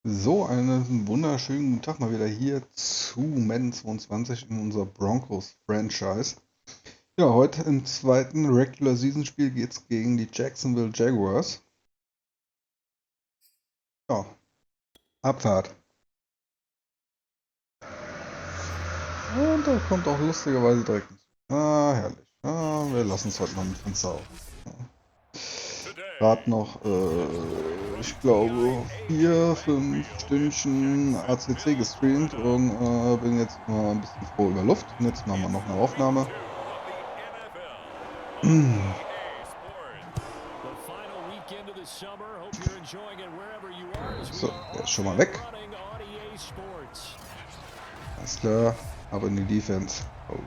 So, einen wunderschönen guten Tag mal wieder hier zu Madden 22 in unserer Broncos Franchise. Ja, heute im zweiten Regular Season Spiel geht es gegen die Jacksonville Jaguars. Ja, Abfahrt. Und da kommt auch lustigerweise direkt. Herrlich. Wir lassen es heute mal mit Fenster auf. Gerade noch, ich glaube, 4, 5 Stündchen ACC gestreamt und bin jetzt mal ein bisschen froh über Luft. Und jetzt machen wir noch eine Aufnahme. So, der ist schon mal weg. Alles klar, aber in die Defense. Oh.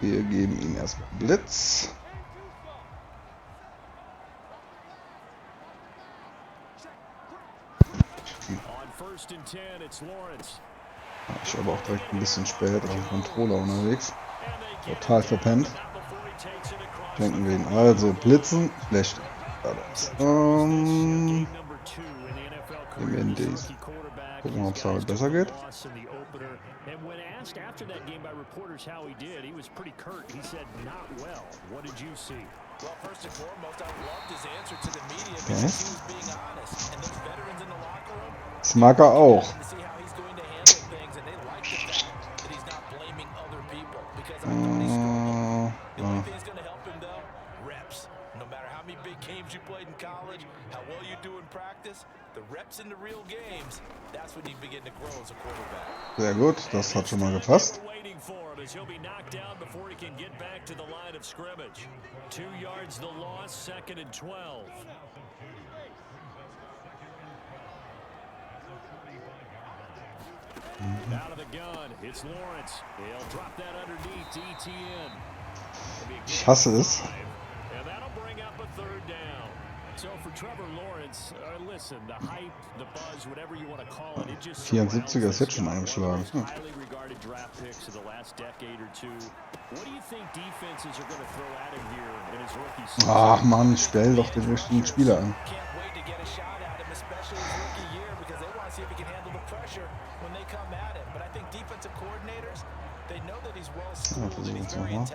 Wir geben ihm erstmal einen Blitz. Ich aber auch direkt ein bisschen spät auf dem Controller unterwegs. Total verpennt. Schenken wir ihn also blitzen. Schlecht. Nehmen wir in diesen. Gucken wir, ob es damit besser geht. Okay. Das mag er auch. Sehr gut, das hat schon mal gepasst. Ich hasse es. 74er ist jetzt schon eingeschlagen. Ach Mann, stell doch den richtigen Spieler an. Ja, versuchen wir es nochmal.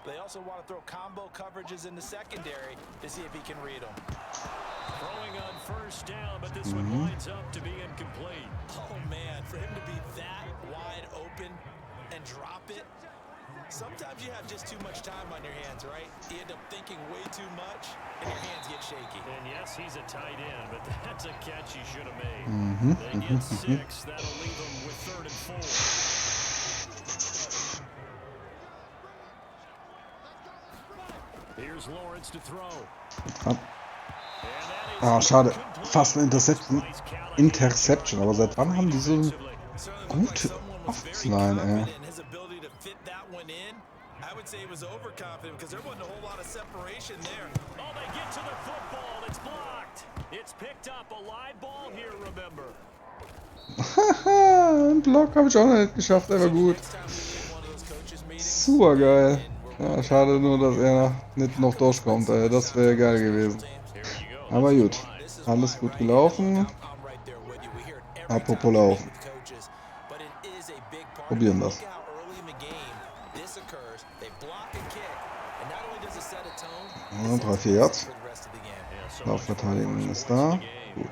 They also want to throw combo coverages in the secondary to see if he can read them. Throwing on first down, but this one winds up to be incomplete. Oh man, for him to be that wide open and drop it. Sometimes you have just too much time on your hands, right? You end up thinking way too much and your hands get shaky. And yes, he's a tight end, but that's a catch he should have made. They get 6, that'll leave him with 3rd and 4. Ah, schade. Fast eine Interception. Aber seit wann haben die so eine gute Offense-Line, ey? Haha, einen Block habe ich auch noch nicht geschafft, aber gut. Super geil. Ja, schade nur, dass er nicht noch durchkommt. Das wäre geil gewesen. Aber gut, alles gut gelaufen. Apropos laufen. Probieren das. Ja, 3, 4 Yards. Laufverteidigung ist da. Gut.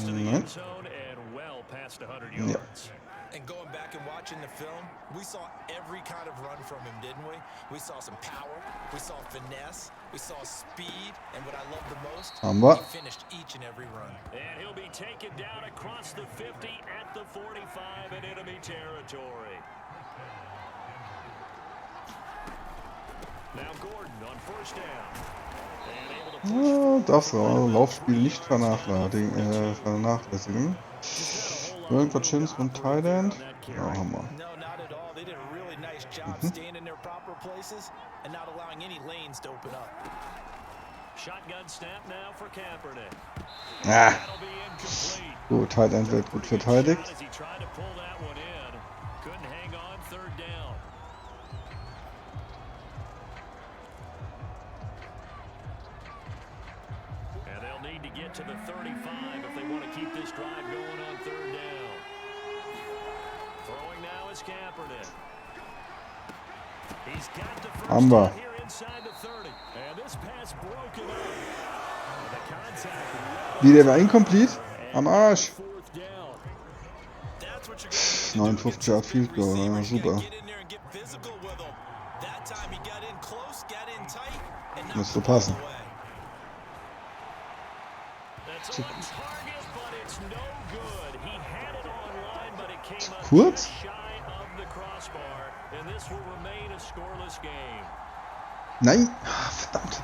Nein. Ja. And going back and watching the film, we saw every kind of run from him, didn't we? We saw some power, we saw finesse, we saw speed, and what I love the most, he finished each and every run. And he'll be taken down across the 50 at the 45 in enemy territory. Now Gordon on first down. Ja, das Laufspiel nicht vernachlässigen. Irgendwas Schönes von Thailand? Ja, Hammer. Ah. Gut, Thailand wird gut verteidigt. to the 35 if they want to keep this drive going on third down. Throwing now is Kaepernick. He's got the first down here inside the 30. And this pass broken up. The contact. Wie, der war incomplete? Am Arsch. 59 Yard Field Goal, ja, super. Müsste passen. Zu kurz? Nein! Ah, verdammt.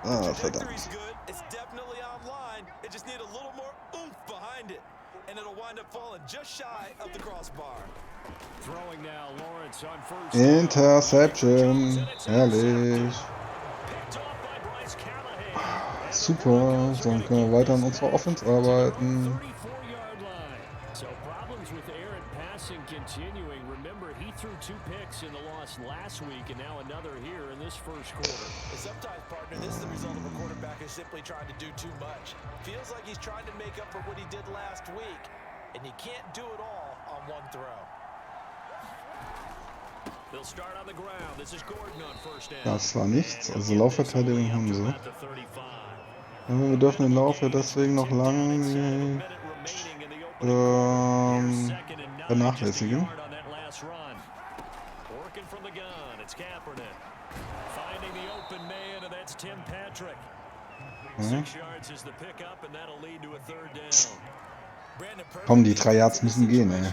Ah, verdammt. Interception. Herrlich. Super. So, dann können wir weiter an unserer Offense arbeiten. Continuing. Remember, he threw 2 picks in the loss last week, and now another here in this first quarter. Sometimes, partner, this is the result of a quarterback who's simply trying to do too much. Feels like he's trying to make up for what he did last week, and he can't do it all on one throw. They'll start on the ground. This is Gordon on first down. Das war nichts. Also Laufverteidigung haben sie. Aber wir dürfen den Lauf ja deswegen noch lange vernachlässigen. Ja. Komm, die 3 Yards müssen gehen, ey.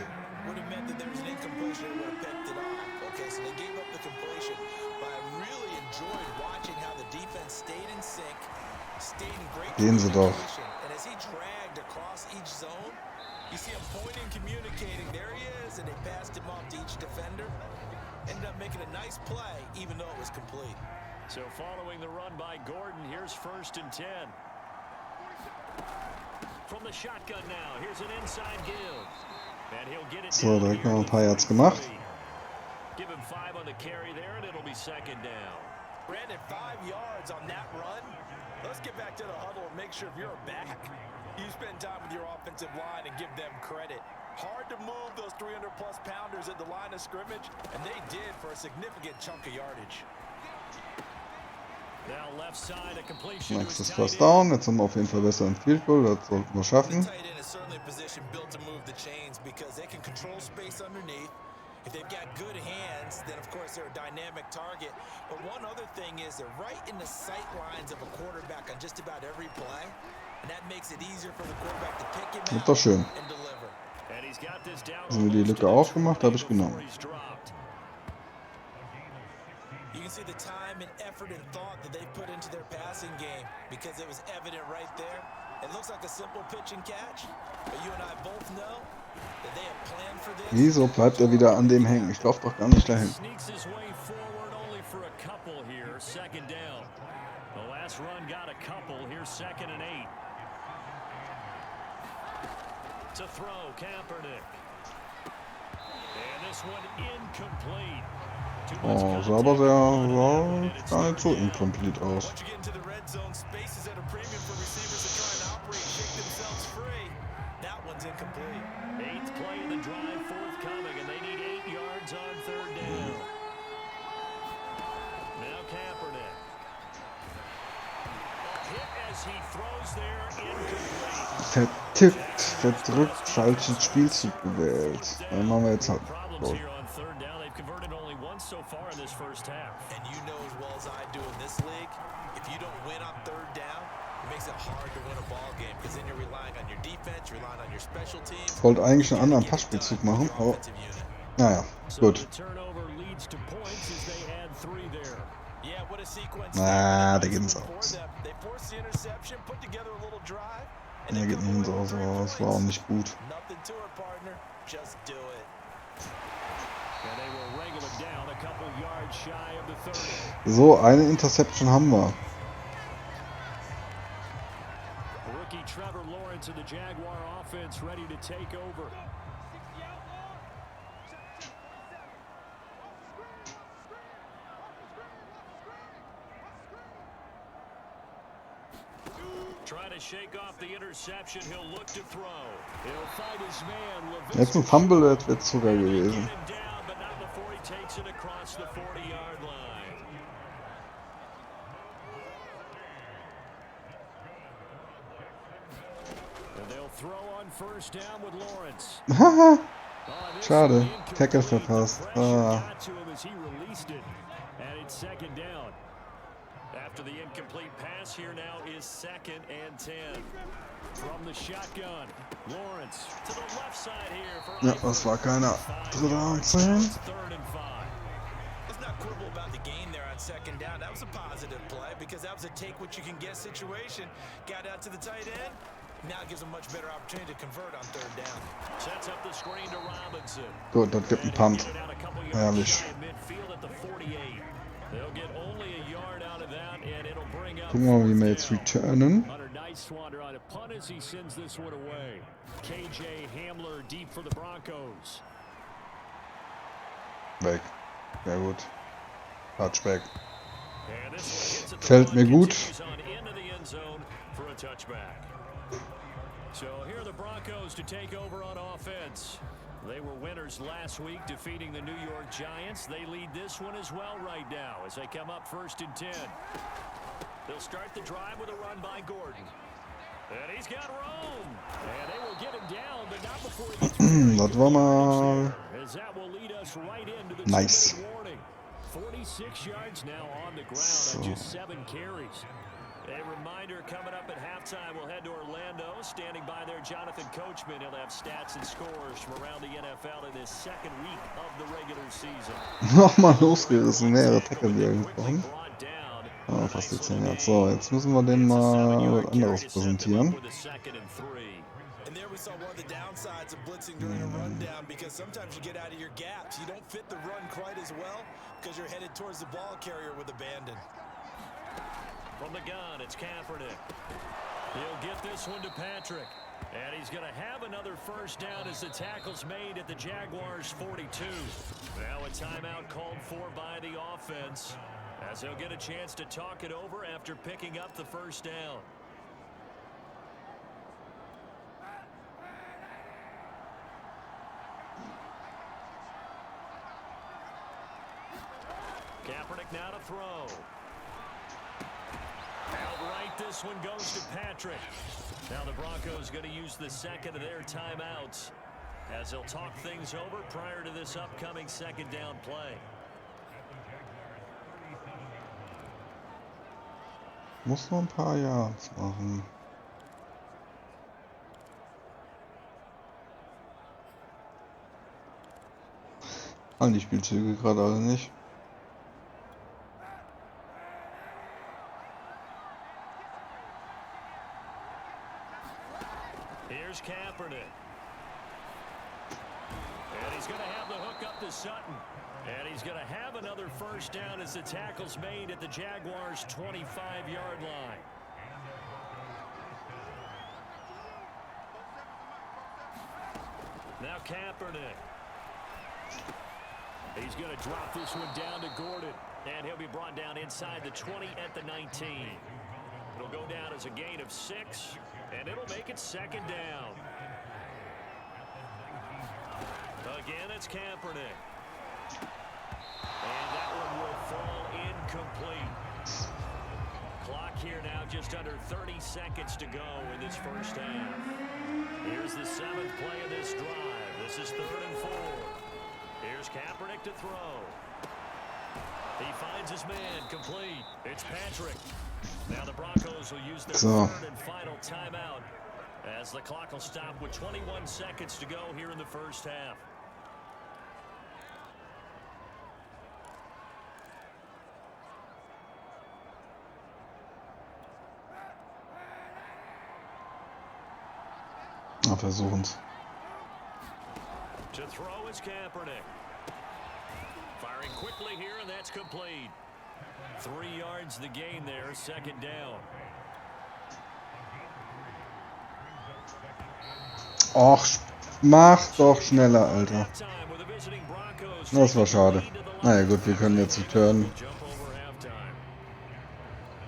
Gehen sie doch. You see him pointing, communicating. There he is, and they passed him off to each defender. Ended up making a nice play, even though it was complete. So following the run by Gordon, here's 1st and 10. From the shotgun now, here's an inside give. And he'll get it. So, direkt noch ein paar Yards gemacht. Give him 5 on the carry there, and it'll be 2nd down. Brandon, 5 yards on that run. Let's get back to the huddle and make sure if you're back, you spend time with your offensive line and give them credit. Hard to move those 300-plus pounders at the line of scrimmage, and they did for a significant chunk of yardage. Now left side, a completion. Nächstes First Down. Jetzt haben wir auf jeden Fall besser ein Field Goal. Das sollten wir schaffen. If they've got good hands, then of course they're a dynamic target. But one other thing is they're right in the sight lines of a quarterback on just about every play. And that makes it easier for the quarterback to pick him out and deliver. Also die Lücke aufgemacht, habe ich genommen. You can see the time and effort and thought that they put into their passing game because it was evident right there. It looks like a simple pitch and catch, but you and I both know that they have planned for this. Wieso bleibt er wieder an dem hängen? Ich laufe doch gar nicht dahin. Sneaks his way forward only for a couple here, 2nd down. The last run got a couple, here's 2nd and 8. To throw, Kaepernick. And this one incomplete. Oh, sah aber sehr gar nicht so incomplete aus. Vertippt, verdrückt, falschen Spielzug gewählt. Dann machen wir jetzt halt. So. So far in this first half. And you know as well as I do in this league, if you don't win on 3rd down, it makes it hard to win a ball game because then you're relying on your defense, you're relying on your special teams. Ich wollte eigentlich einen anderen Passspielzug machen, aber naja, gut. Na, der geht ins Aus. Der geht nicht ins Aus, aber das war auch nicht gut. So, eine Interception haben wir. Jetzt ein Fumble, das wird sogar gewesen. Haha. Schade. Tackle verpasst. Ah. After the incomplete pass, here now is 2nd and 10. From the shotgun, Lawrence to the left side here for Ja, das war keiner. 3. und 10. 3rd and 5. Let's not quibble about the gain there on 2nd down. That was a positive play because that was a take what you can get situation. Got out to the tight end. Now it gives a much better opportunity to convert on 3rd down. Sets up the screen to Robinson. Gut, das gibt einen Punt. Herrlich. Gucken wir mal, wie wir jetzt returnen. Weg. Sehr gut. Touchback. Fällt mir gut. So here are the Broncos to take over on offense. They were winners last week, defeating the New York Giants. They lead this one as well right now as they come up 1st and 10. They'll start the drive with a run by Gordon. And he's got room. And they will get him down, but not before he gets Das war mal as that will lead us right into the nice. warning. 46 yards now on the ground on just 7 carries. A reminder coming up at halftime, we'll head to Orlando. Standing by there, Jonathan Coachman. He'll have stats and scores from around the NFL in this 2nd week of the regular season. Nochmal losgerissen, mehrere Tackle wieder gesprochen. Ah, fast die 10 Yards. So, jetzt müssen wir denen mal was anderes präsentieren. And there we saw one of the downsides of blitzing during a rundown because sometimes you get out of your gaps. You don't fit the run quite as well because you're headed towards the ball carrier with abandon. From the gun, it's Kaepernick. He'll get this one to Patrick. And he's going to have another 1st down as the tackle's made at the Jaguars' 42. Now a timeout called for by the offense as they'll get a chance to talk it over after picking up the 1st down. Kaepernick now to throw. Outright, this one goes to Patrick. Now the Broncos going to use the 2nd of their timeouts as they'll talk things over prior to this upcoming 2nd down play. Muss noch ein paar Yards machen. All die Spielzüge gerade alle nicht. Here's Kaepernick. And he's going to have the hook up to Sutton. And he's going to have another 1st down as the tackle's made at the Jaguars' 25-yard line. Now Kaepernick. He's going to drop this one down to Gordon. And he'll be brought down inside the 20 at the 19. It'll go down as a gain of 6. And it'll make it 2nd down. Again, it's Kaepernick. And that one will fall incomplete. Clock here now just under 30 seconds to go in this 1st half. Here's the 7th play of this drive. This is 3rd and 4. Here's Kaepernick to throw. He finds his man complete. It's Patrick. Now the Broncos will use their 3rd and final timeout as the clock will stop with 21 seconds to go here in the 1st half. Na, versuchen's. To throw is Kaepernick. Firing quickly here, and that's complete. 3 yards the gain there, 2nd down. Och, mach doch schneller, Alter. Das war schade. Naja gut, wir können jetzt returnen.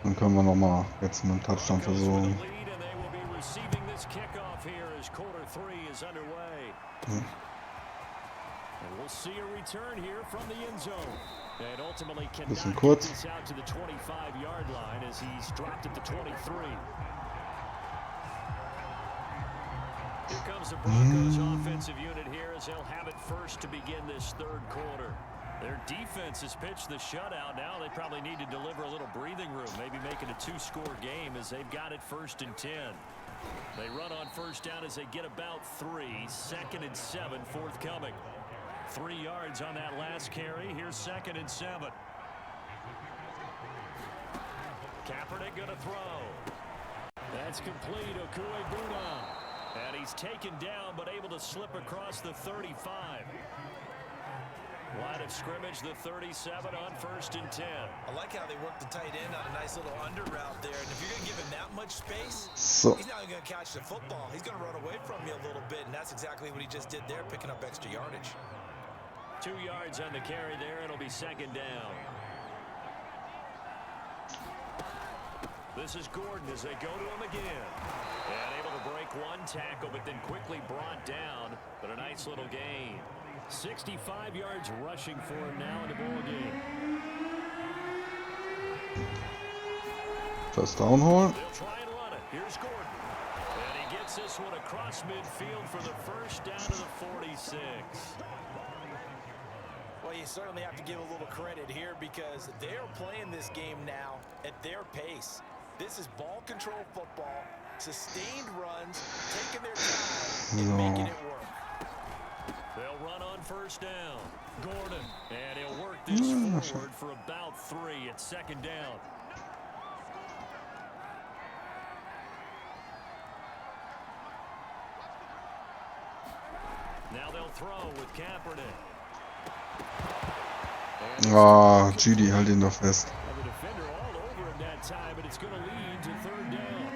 Dann können wir nochmal jetzt mit dem Touchdown versuchen. And we'll see a return here from the end zone. And ultimately cannot get this out to the 25-yard line as he's dropped at the 23. Here comes the Broncos offensive unit here as they'll have it first to begin this third quarter. Their defense has pitched the shutout. Now they probably need to deliver a little breathing room, maybe make it a two-score game as they've got it 1st and 10. They run on first down as they get about 3. 2nd and 7 forthcoming. 3 yards on that last carry. Here's 2nd and 7. Kaepernick going to throw. That's complete. Okuebuna. And he's taken down but able to slip across the 35. Line of scrimmage, the 37 on 1st and 10. I like how they work the tight end on a nice little under route there. And if you're going to give him that much space, he's not going to catch the football. He's going to run away from you a little bit, and that's exactly what he just did there, picking up extra yardage. 2 yards on the carry there. It'll be 2nd down. This is Gordon as they go to him again. And able to break one tackle, but then quickly brought down. But a nice little gain. 65 yards rushing for him now in the ball game. First down holen. They'll try and run it. Here's Gordon. And he gets this one across midfield for the first down to the 46. Well, you certainly have to give a little credit here because they're playing this game now at their pace. This is ball control football, sustained runs, taking their time and making it work. They'll run on first down. Gordon, and he'll work this forward for about 3 at 2nd down. Now they'll throw with Kaepernick. Judy, halt ihn doch fest. The defender all over him that time, but it's going to lead to 3rd down.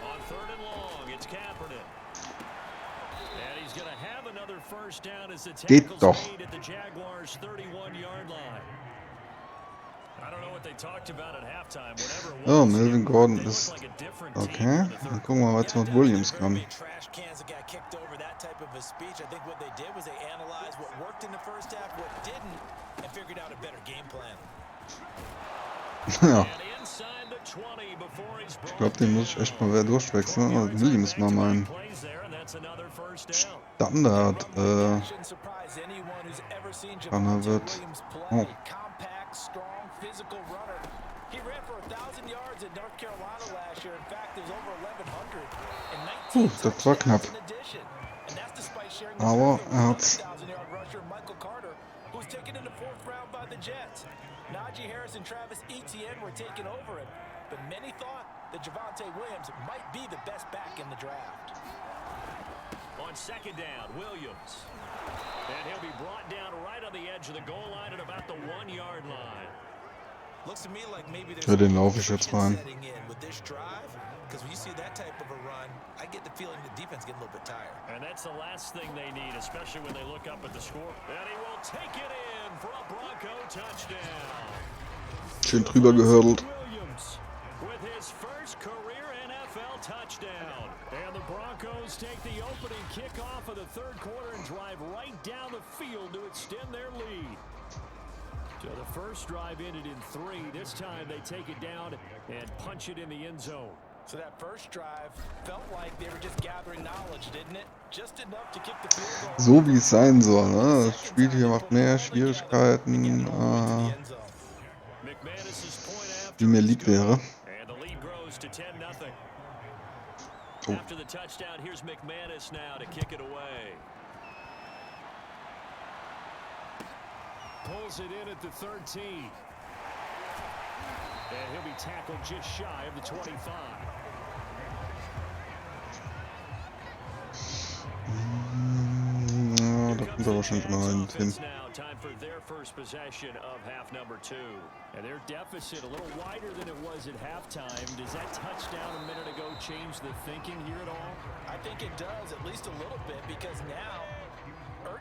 On 3rd and long, it's Kaepernick. And he's going to have another first down as the tackle's made at the Jaguars' 31-yard line. I don't know what they talked about at halftime. Whatever it was, Oh, Melvin Gordon ist okay. Dann gucken wir mal, was mit Williams kann. Trash cans that got kicked over, that type of a speech. I think what they did was they analyzed what worked in the first half, what didn't, and figured out a better game plan. Ja. Ich glaube, den muss ich echt mal wieder durchwechseln. Also Williams mal meinen Standard Runner wird. Oh. Das war knapp. Aber er hat's. Najee Harris and Travis Etienne were taking over him, but many thought that Javonte Williams might be the best back in the draft. On 2nd down, Williams. And he'll be brought down right on the edge of the goal line at about the 1-yard line. Looks to me like maybe there's den laufe ich jetzt rein. setting in with this drive, because when you see that type of a run, I get the feeling the defense getting a little bit tired. And that's the last thing they need, especially when they look up at the score. And he will take it in for a Bronco touchdown. Schön drüber gehördelt. Williams with his first career NFL touchdown. And the Broncos take the opening kickoff of the 3rd quarter and drive right down the field to extend their lead. So the first drive ended in 3. This time they take it down and punch it in the end zone. So that first drive felt like they were just gathering knowledge, didn't it? Just enough to kick the field goal. So wie es sein soll, ne? Das Spiel hier macht mehr Schwierigkeiten, wie mir lieb wäre. Oh. After the touchdown, here's McManus now to kick it away. Pulls it in at the 13. And he'll be tackled just shy of the 25. Da kommt er wahrscheinlich mal hin. Time for their first possession of half number 2. And their deficit a little wider than it was at halftime. Does that touchdown a minute ago change the thinking here at all? I think it does, at least a little bit, because now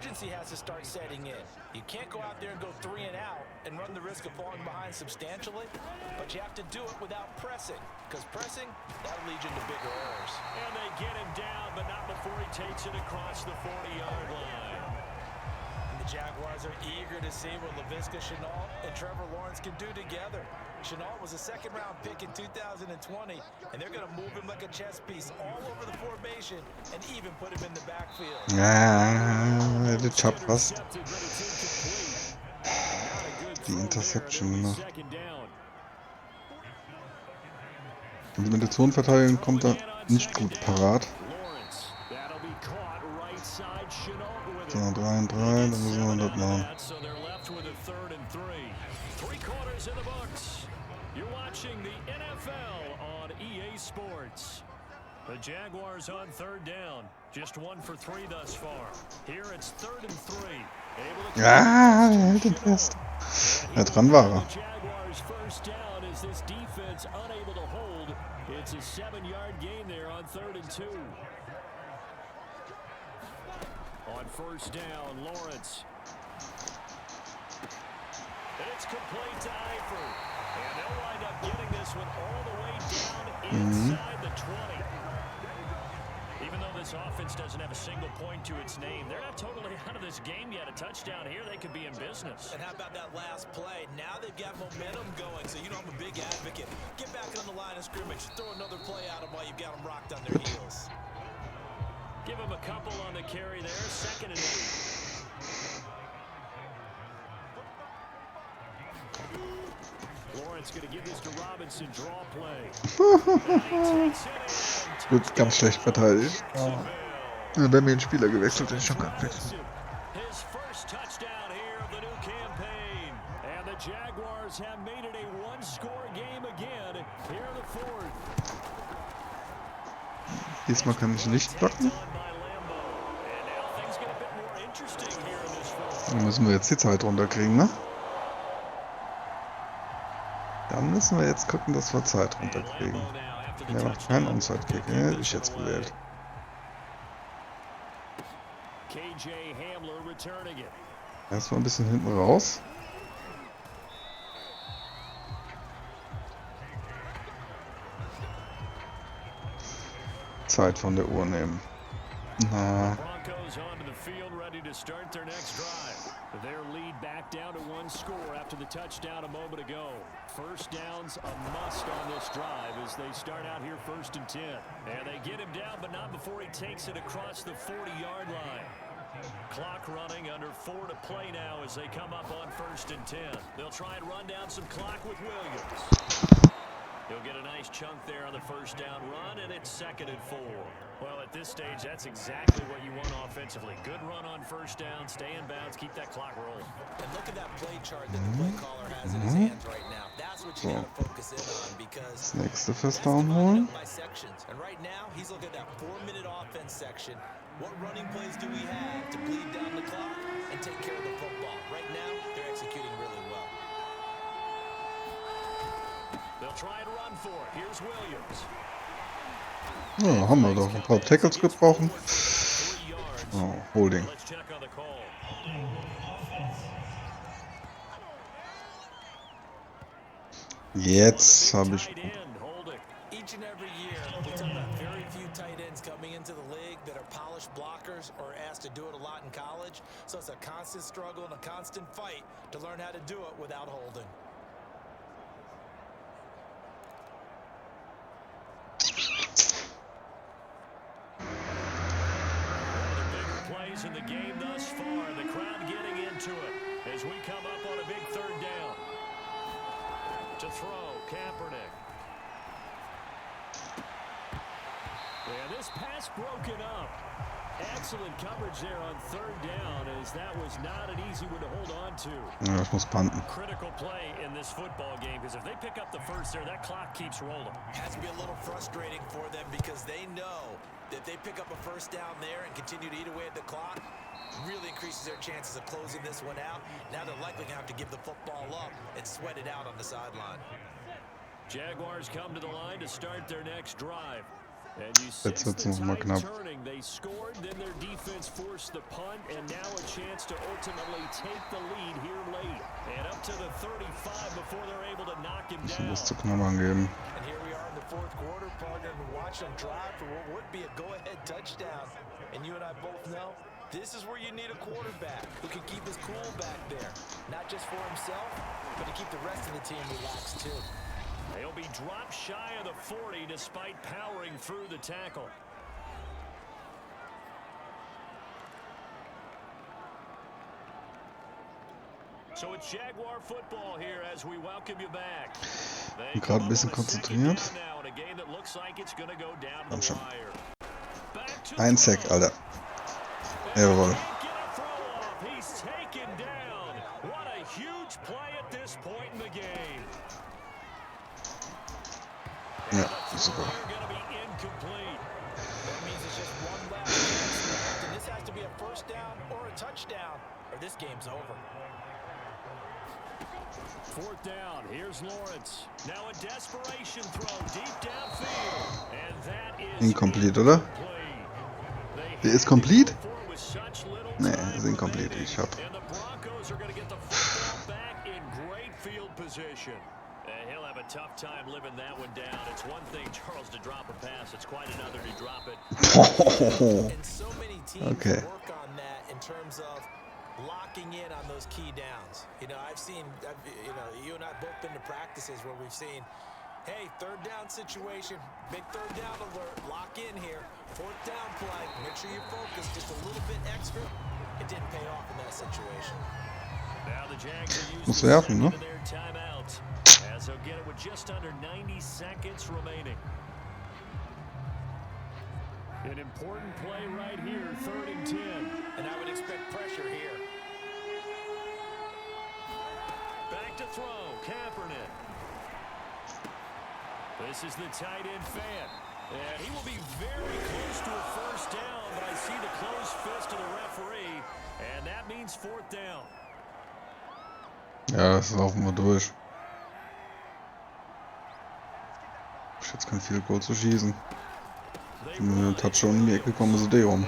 urgency has to start setting in. You can't go out there and go 3 and out and run the risk of falling behind substantially, but you have to do it without pressing, because pressing, that'll lead you into bigger errors. And they get him down, but not before he takes it across the 40-yard line. And the Jaguars are eager to see what Laviska Shenault and Trevor Lawrence can do together. Shenault was a second-round pick in 2020, and they're going to move him like a chess piece all over the formation and even put him in the backfield. Der Chop fast. Die Interception gemacht. Also mit der Zonenverteidigung kommt er nicht gut parat. So, 3 und 3, dann müssen wir das machen. You're watching the NFL on EA Sports. The Jaguars on third down. Just 1 for 3 thus far. Here it's 3rd and 3. Hält den fest. Ja, dran war er. Jaguars first down as this defense unable to hold. It's a 7-yard gain there on 3rd and 2. On first down, Lawrence. And it's complete to Eifert. And they'll wind up getting this one all the way down inside the 20. Even though this offense doesn't have a single point to its name, they're not totally out of this game yet. A touchdown here, they could be in business. And how about that last play? Now they've got momentum going, so you know I'm a big advocate. Get back on the line of scrimmage. Throw another play at them while you've got them rocked on their heels. Give them a couple on the carry there. 2nd and 8. Lawrence going to give this to Robinson, draw play. Wird ganz schlecht verteidigt. Also wenn mir ein Spieler gewechselt, den ich schon gar nicht wechseln. His first touchdown here of the new campaign. And the Jaguars have made it a 1-score game again here in the 4th. Diesmal kann ich nicht blocken. Dann müssen wir jetzt die Zeit runterkriegen, ne? Dann müssen wir jetzt gucken, dass wir Zeit runterkriegen. Der macht keinen Onside-Kick, den hätte ich jetzt gewählt. Erstmal ein bisschen hinten raus. Zeit von der Uhr nehmen. Na. Broncos onto the field ready to start their next drive. Their lead back down to 1 score after the touchdown a moment ago. First down's a must on this drive as they start out here 1st and 10. And they get him down, but not before he takes it across the 40-yard line. Clock running under 4 to play now as they come up on 1st and 10. They'll try and run down some clock with Williams. He'll get a nice chunk there on the first down run, and it's 2nd and 4. Well, at this stage, that's exactly what you want offensively. Good run on first down, stay in bounds, keep that clock rolling. And look at that play chart that the play caller has in his hands right now. That's what you got to focus in on because das nächste First Down holen. And right now, he's looking at that 4-minute offense section. What running plays do we have to bleed down the clock and take care of the football? Right now, they're executing really well. They'll try and run for it. Here's Williams. Ja, haben wir doch ein paar Tackles gebrochen. Oh, Holding. Jetzt habe ich... Each and every year, we talk about very few tight ends coming into the league that are polished blockers or asked to do it a lot in college. So it's a constant struggle and a constant fight to learn how to do it without holding. Plays in the game thus far. The crowd getting into it as we come up on a big 3rd down. To throw, Kaepernick. And this pass broken up. Excellent coverage there on 3rd down as that was not an easy one to hold on to. Ja, ich muss punten. Critical play in this football game because if they pick up the first there, that clock keeps rolling. Has to be a little frustrating for them because they know that they pick up a first down there and continue to eat away at the clock, really increases their chances of closing this one out. Now they're likely going to have to give the football up and sweat it out on the sideline. Jaguars come to the line to start their next drive. And you Jetzt wird's noch mal knapp. They scored, then their defense forced the punt, and now a chance to ultimately take the lead here late. And up to the 35 before they're able to knock him down. Was zu knabbern geben. And here we are in the fourth quarter, partner, and watch them drive for what would be a go-ahead touchdown. And you and I both know this is where you need a quarterback who can keep his cool back there. Not just for himself, but to keep the rest of the team relaxed too. They'll be dropped shy of the 40 despite powering through the tackle. So it's Jaguar football here as we welcome you back. Gerade ein bisschen konzentriert. Komm schon. Ein Sack, Alter. Jawohl. Ja, super. Fourth down, here's Lawrence. Now a desperation throw deep downfield. And that is incomplete, oder? Der ist complete? Nee, ist incomplete. Ich hab. And the Broncos are going to get the football back in great field position. He'll have a tough time living that one down. It's one thing, Charles, to drop a pass. It's quite another to drop it. And so many teams work on that in terms of locking in on those key downs. You know, you and I both been to practices where we've seen, hey, third down situation, big third down alert, lock in here, fourth down play, make sure you focus just a little bit extra. It didn't pay off in that situation. Now the Jags are Muss using werfen, ne? their timeout as they'll get it with just under 90 seconds remaining. An important play right here, 3rd and 10. And I would expect pressure here. Back to throw, Kaepernick. This is the tight end fan. And he will be very close to a first down, but I see the closed fist of the referee, and that means 4th down. Ja, das laufen wir durch. Ich jetzt kein Field Goal zu schießen. Wenn wir mit Touchdown in die Ecke kommen, ist es rum.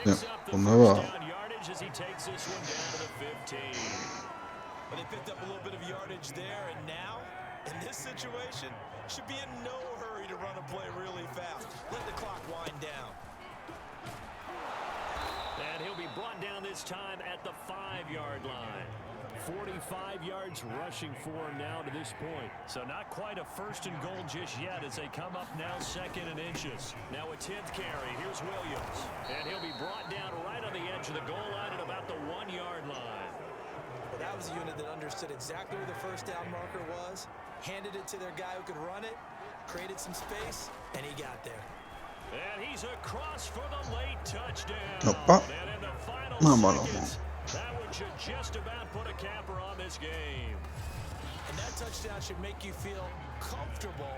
Ja, wunderbar. And he'll be brought down this time at the 5-yard line. 45 yards rushing for him now to this point. So not quite a 1st and goal just yet as they come up now 2nd and inches. Now a 10th carry. Here's Williams. And he'll be brought down right on the edge of the goal line at about the 1-yard line. Well, that was a unit that understood exactly where the first down marker was, handed it to their guy who could run it, created some space, and he got there. And he's across for the late touchdown. Hoppa. And in the final Machen wir noch seconds, mal. that one should just about put a capper on this game. And that touchdown should make you feel comfortable.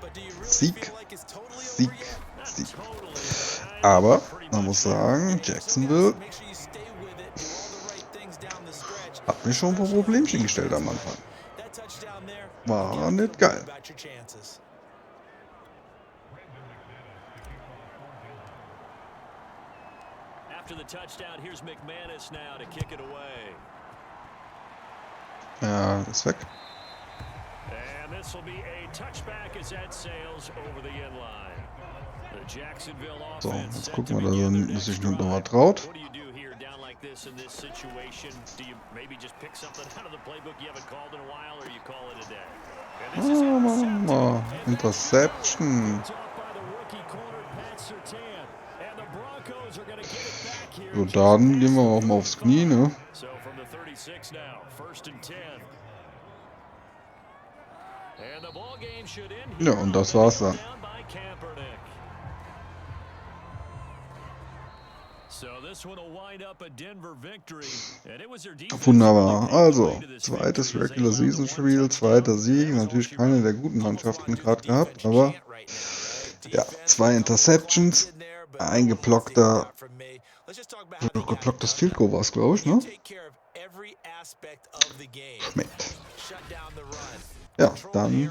But do you really Sieg, feel like it's totally Sieg, over yet? Not Sieg. totally, but Aber pretty man much muss sagen, Jacksonville Make sure you stay with it, do all the right things down the stretch. hat mir schon ein paar Problemchen gestellt am Anfang. That touchdown there, War nicht geil. about your chances. After the touchdown, here's McManus now to kick it away. Ja, ist weg. And this will be a touchback as that sails over the end line. The Jacksonville So, offense jetzt set gucken to wir, dass begin their er sich next nicht nochmal drive. traut. What do you do here down like this in this situation? Do you maybe just pick something out of the playbook you haven't called in a while, or you call it a day? And this is Machen wir. Interception. picked off by the rookie corner Pat Surtain. And the Broncos are going to get it back here. So, dann gehen wir auch mal aufs Knie, ne? So from the 36 now, 1st and 10. And the ball game should end Ja, here. und das war's dann. Down by Kaepernick. So this one will wind up a Denver victory. And it was their defense. Wunderbar. Also, zweites Regular Season Spiel, zweiter Sieg. Natürlich keine der guten Mannschaften gerade gehabt, aber ja, 2 Interceptions, ein geblocktes Field Goal war es, glaube ich, ne? Schmeckt. Ja, dann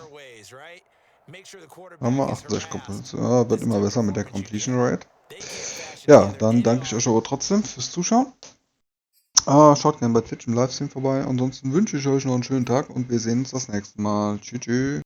haben wir 68 Completion. Ja, wird immer besser mit der Completion Rate. Ja, dann danke ich euch aber trotzdem fürs Zuschauen. Schaut gerne bei Twitch im Livestream vorbei. Ansonsten wünsche ich euch noch einen schönen Tag und wir sehen uns das nächste Mal. Tschüss.